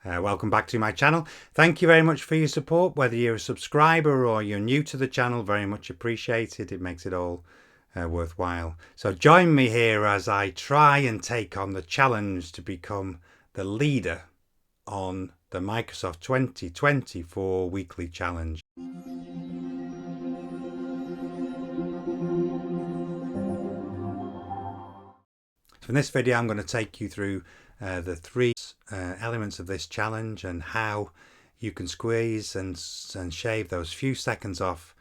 Welcome back to my channel. Thank you very much for your support, whether you're a subscriber or you're new to the channel. Very much appreciated. It makes it all worthwhile. So join me here as I try and take on the challenge to become the leader on the Microsoft 2024 weekly challenge. So in this video I'm going to take you through the three elements of this challenge and how you can squeeze and shave those few seconds off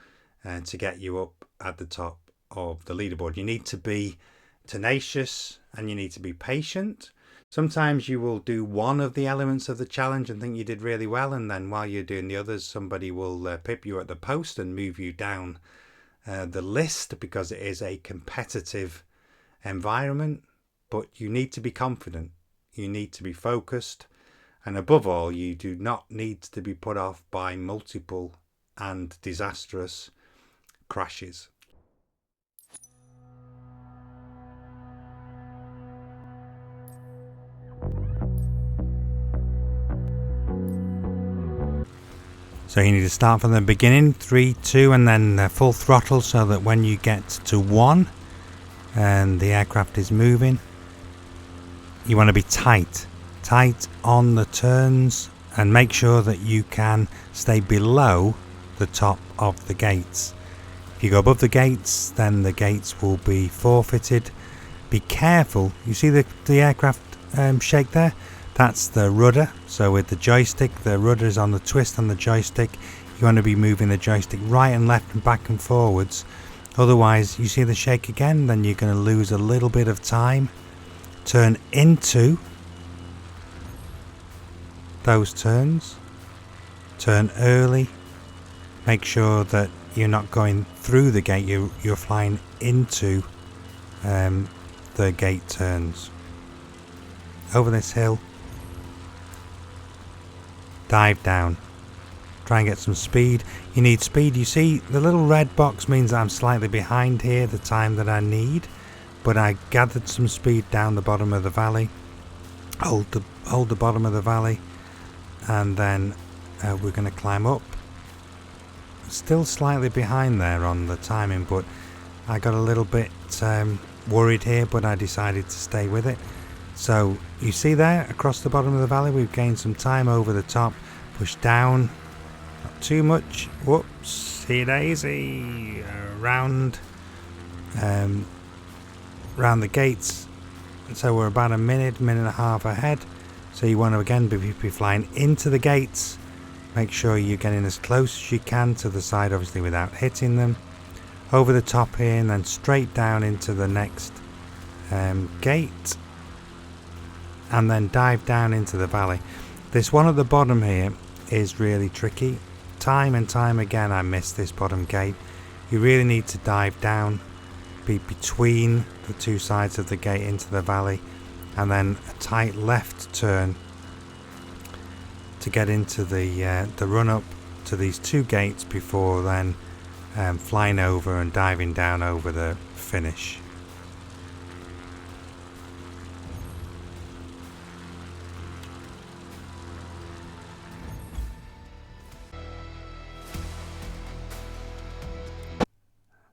to get you up at the top of the leaderboard. You need to be tenacious and you need to be patient. Sometimes you will do one of the elements of the challenge and think you did really well, and then while you're doing the others, somebody will pip you at the post and move you down the list, because it is a competitive environment. But you need to be confident, you need to be focused, and above all, you do not need to be put off by multiple and disastrous crashes. So you need to start from the beginning, 3, 2, and then full throttle, so that when you get to 1 and the aircraft is moving, you want to be tight on the turns and make sure that you can stay below the top of the gates. If you go above the gates, then the gates will be forfeited. Be careful. You see the aircraft shake there? That's the rudder. So with the joystick, the rudder is on the twist on the joystick. You want to be moving the joystick right and left and back and forwards. Otherwise, you see the shake again, then you're going to lose a little bit of time. Turn into those turns, turn early, make sure that you're not going through the gate, you're flying into the gate turns. Over this hill, dive down, try and get some speed. You need speed. You see the little red box means that I'm slightly behind here, the time that I need. But I gathered some speed down the bottom of the valley. Hold the bottom of the valley, and then we're going to climb up. Still slightly behind there on the timing, but I got a little bit worried here, but I decided to stay with it. So you see there across the bottom of the valley, we've gained some time over the top. Push down, not too much. Whoops, see daisy, around the gates, and so we're about a minute and a half ahead. So you want to again be flying into the gates. Make sure you're getting as close as you can to the side, obviously without hitting them. Over the top here, and then straight down into the next gate, and then dive down into the valley. This one at the bottom here is really tricky. Time and time again I missed this bottom gate. You really need to dive down, be between the two sides of the gate into the valley, and then a tight left turn to get into the run up to these two gates before then flying over and diving down over the finish.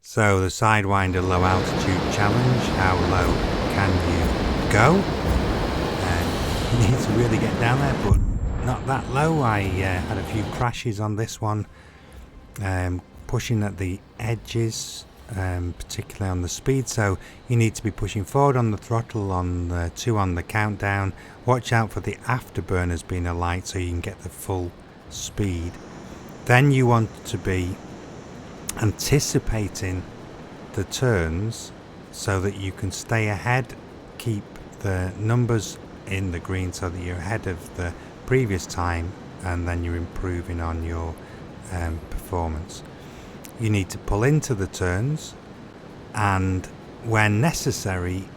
So the Sidewinder low altitude challenge, how low can you go? You need to really get down there, but not that low. I had a few crashes on this one, pushing at the edges, particularly on the speed, so you need to be pushing forward on the throttle, on the 2 on the countdown. Watch out for the afterburners being alight so you can get the full speed. Then you want to be anticipating the turns so that you can stay ahead, keep the numbers in the green so that you're ahead of the previous time, and then you're improving on your performance. You need to pull into the turns, and when necessary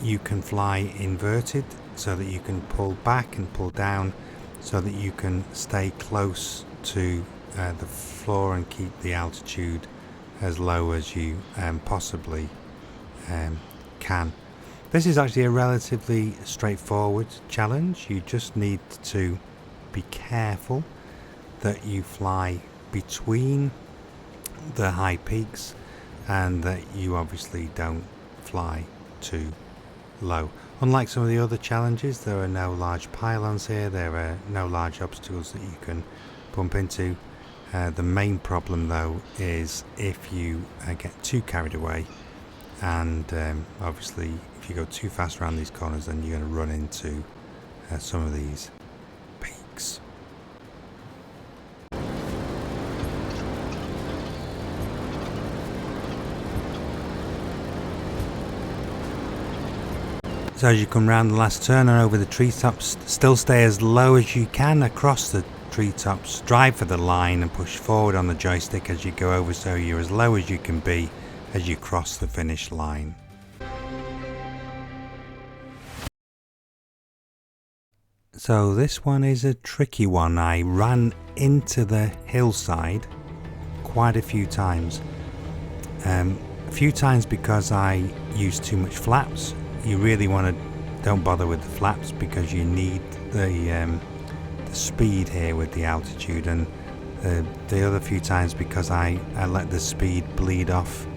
you can fly inverted so that you can pull back and pull down so that you can stay close to the floor and keep the altitude as low as you possibly can. This is actually a relatively straightforward challenge. You just need to be careful that you fly between the high peaks and that you obviously don't fly too low. Unlike some of the other challenges, there are no large pylons here, there are no large obstacles that you can bump into. The main problem though is if you get too carried away, and obviously if you go too fast around these corners, then you're going to run into some of these peaks. So as you come round the last turn and over the treetops, still stay as low as you can across the treetops. Drive for the line and push forward on the joystick as you go over, so you're as low as you can be as you cross the finish line. So this one is a tricky one. I ran into the hillside quite a few times. A few times because I used too much flaps. You really don't bother with the flaps because you need the speed here with the altitude, and the other few times because I let the speed bleed off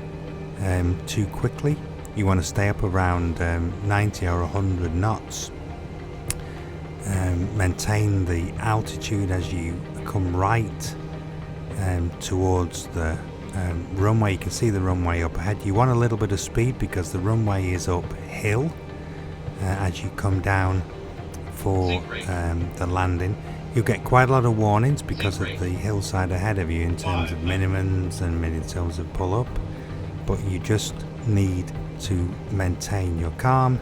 too quickly. You want to stay up around 90 or 100 knots. Maintain the altitude as you come right towards the runway. You can see the runway up ahead. You want a little bit of speed because the runway is uphill as you come down for the landing. You'll get quite a lot of warnings because of the hillside ahead of you in terms of minimums and in terms of pull up, but you just need to maintain your calm,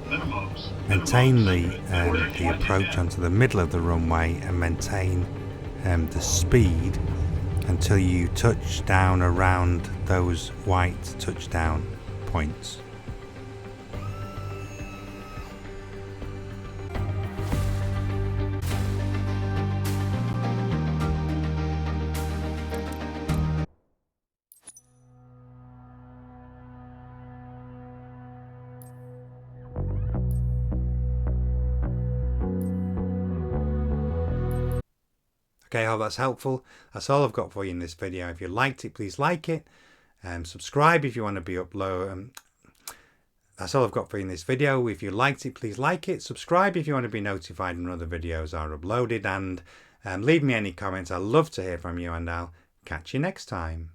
maintain the approach onto the middle of the runway, and maintain the speed until you touch down around those white touchdown points. Okay, I hope that's helpful. That's all I've got for you in this video. If you liked it, please like it. Subscribe if you want to be uploaded. That's all I've got for you in this video. If you liked it, please like it. Subscribe if you want to be notified when other videos are uploaded. And leave me any comments. I'd love to hear from you, and I'll catch you next time.